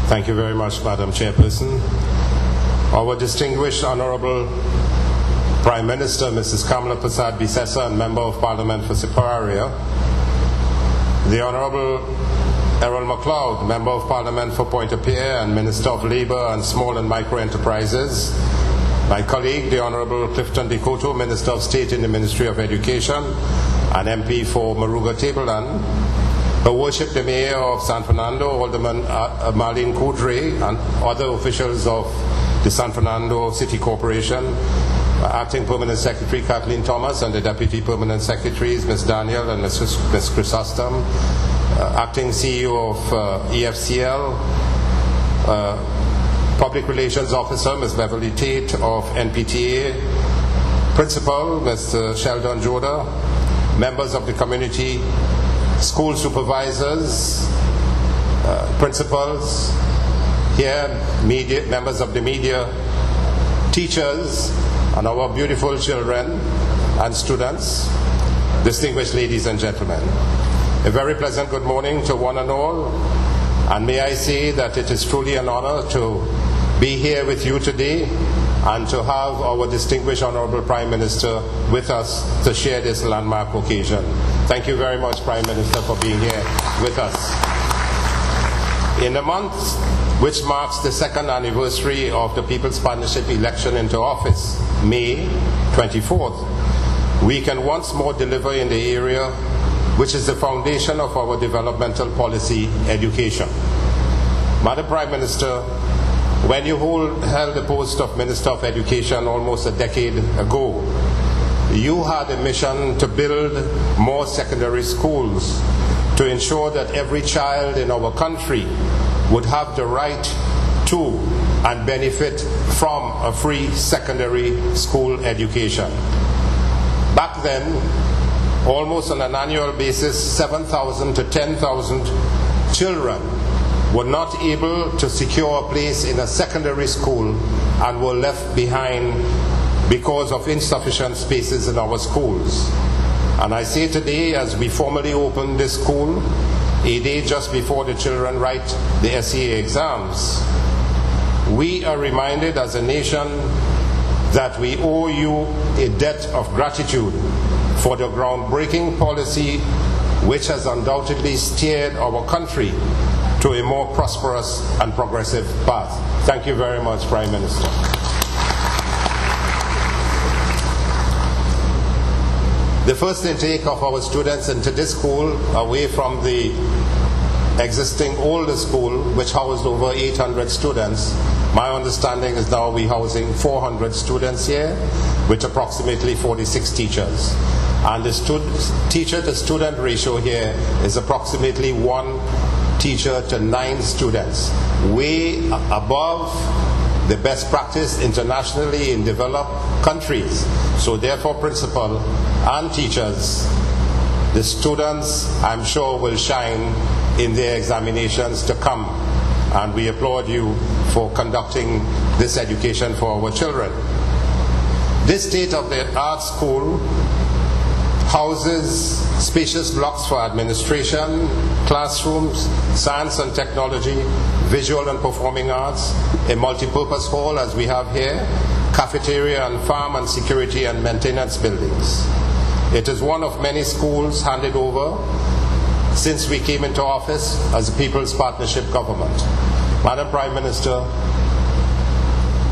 Thank you very much, Madam Chairperson. Our distinguished Honourable Prime Minister, Mrs. Kamala Prasad Bisesa, and Member of Parliament for Siparia, the Honourable Errol MacLeod, Member of Parliament for Pointe-a-Pierre and Minister of Labour and Small and Micro Enterprises, my colleague, the Honourable Clifton Decoto, Minister of State in the Ministry of Education and MP for Maruga Tableland, Her Worship the Mayor of San Fernando, Alderman Marlene Coudray, and other officials of the San Fernando City Corporation, Acting Permanent Secretary Kathleen Thomas and the Deputy Permanent Secretaries, Ms. Daniel and Ms. Chrysostom, Acting CEO of EFCL, Public Relations Officer, Ms. Beverly Tate of NPTA, Principal, Mr. Sheldon Joda, members of the community, school supervisors, principals, here, media, members of the media, teachers, and our beautiful children and students, distinguished ladies and gentlemen. A very pleasant good morning to one and all, and may I say that it is truly an honor to be here with you today and to have our distinguished Honourable Prime Minister with us to share this landmark occasion. Thank you very much, Prime Minister, for being here with us. In the month which marks the second anniversary of the People's Partnership election into office, May 24th, we can once more deliver in the area which is the foundation of our developmental policy, education. Madam Prime Minister, when you held the post of Minister of Education almost a decade ago, you had a mission to build more secondary schools to ensure that every child in our country would have the right to and benefit from a free secondary school education. Back then, almost on an annual basis, 7,000 to 10,000 children were not able to secure a place in a secondary school and were left behind because of insufficient spaces in our schools. And I say today, as we formally open this school, a day just before the children write the SEA exams, we are reminded as a nation that we owe you a debt of gratitude for the groundbreaking policy which has undoubtedly steered our country to a more prosperous and progressive path. Thank you very much, Prime Minister. The first intake of our students into this school, away from the existing older school, which housed over 800 students, my understanding is now we're housing 400 students here, with approximately 46 teachers. And the teacher-to-student ratio here is approximately 1 teacher to 9 students, way above the best practice internationally in developed countries. So therefore, principal and teachers, the students, I'm sure, will shine in their examinations to come. And we applaud you for conducting this education for our children. This state-of-the-art school houses spacious blocks for administration, classrooms, science and technology, visual and performing arts, a multi-purpose hall as we have here, cafeteria and farm and security and maintenance buildings. It is one of many schools handed over since we came into office as a People's Partnership government. Madam Prime Minister,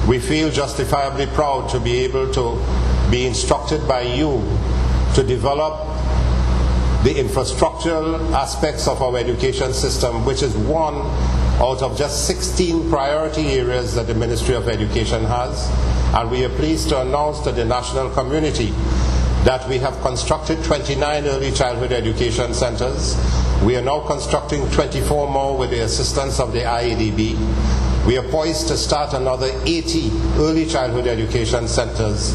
we feel justifiably proud to be able to be instructed by you to develop the infrastructural aspects of our education system, which is one out of just 16 priority areas that the Ministry of Education has. And we are pleased to announce to the national community that we have constructed 29 early childhood education centers. We are now constructing 24 more with the assistance of the IADB. We are poised to start another 80 early childhood education centers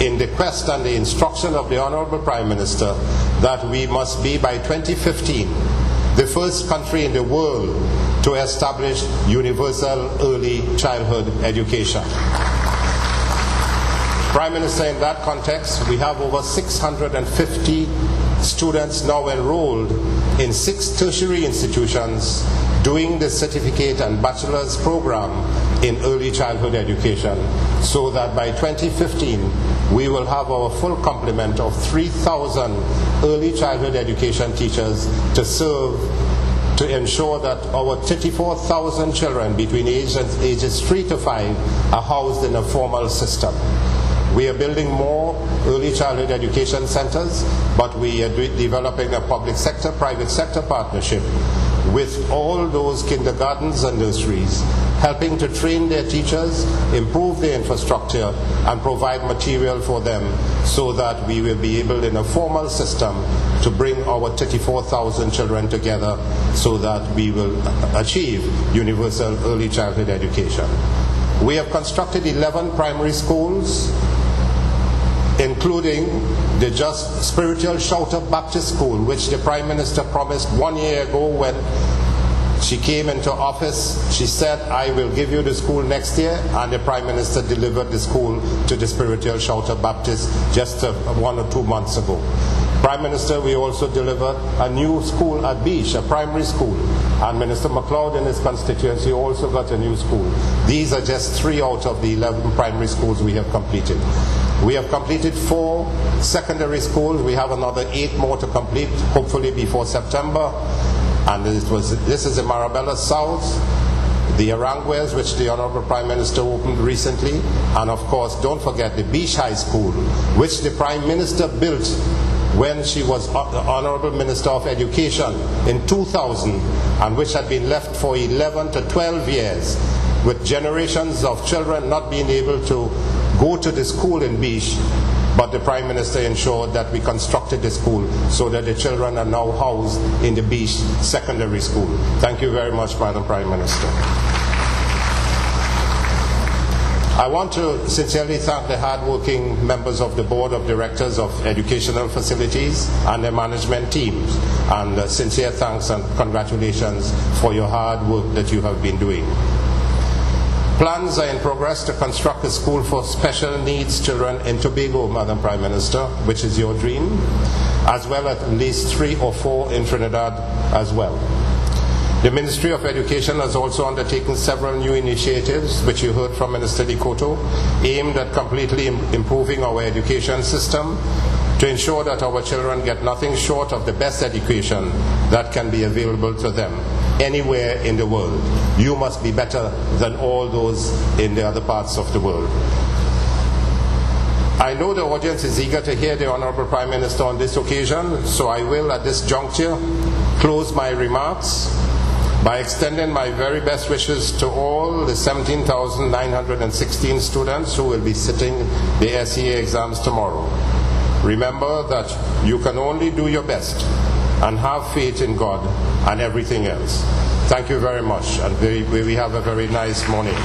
in the quest and the instruction of the Honourable Prime Minister that we must be, by 2015, the first country in the world to establish universal early childhood education. Prime Minister, in that context, we have over 650 students now enrolled in 6 tertiary institutions doing the certificate and bachelor's program in early childhood education, so that by 2015 we will have our full complement of 3,000 early childhood education teachers to serve, to ensure that our 34,000 children between ages 3 to 5 are housed in a formal system. We are building more early childhood education centers, but we are developing a public sector, private sector partnership with all those kindergartens and nurseries, helping to train their teachers, improve their infrastructure, and provide material for them so that we will be able in a formal system to bring our 34,000 children together so that we will achieve universal early childhood education. We have constructed 11 primary schools, including the Just Spiritual Shouter Baptist School, which the Prime Minister promised 1 year ago when she came into office. She said, I will give you the school next year, and the Prime Minister delivered the school to the Spiritual Shouter Baptist just 1 or 2 months ago. Prime Minister, we also delivered a new school at Beach, a primary school, and Minister MacLeod in his constituency also got a new school. These are just 3 out of the 11 primary schools we have completed. We have completed 4 secondary schools. We have another 8 more to complete, hopefully before September. And this is the Marabella South, the Aranguez, which the Honourable Prime Minister opened recently, and of course, don't forget the Beach High School, which the Prime Minister built when she was the Honourable Minister of Education in 2000, and which had been left for 11 to 12 years, with generations of children not being able to go to the school in Beach. But the Prime Minister ensured that we constructed the school so that the children are now housed in the Beach Secondary School. Thank you very much, Madam Prime Minister. I want to sincerely thank the hard-working members of the Board of Directors of Educational Facilities and their management teams, and sincere thanks and congratulations for your hard work that you have been doing. Plans are in progress to construct a school for special needs children in Tobago, Madam Prime Minister, which is your dream, as well as at least 3 or 4 in Trinidad as well. The Ministry of Education has also undertaken several new initiatives, which you heard from Minister Likoto, aimed at completely improving our education system to ensure that our children get nothing short of the best education that can be available to them anywhere in the world. You must be better than all those in the other parts of the world. I know the audience is eager to hear the Honourable Prime Minister on this occasion, so I will at this juncture close my remarks by extending my very best wishes to all the 17,916 students who will be sitting the SEA exams tomorrow. Remember that you can only do your best and have faith in God and everything else. Thank you very much, and we have a very nice morning.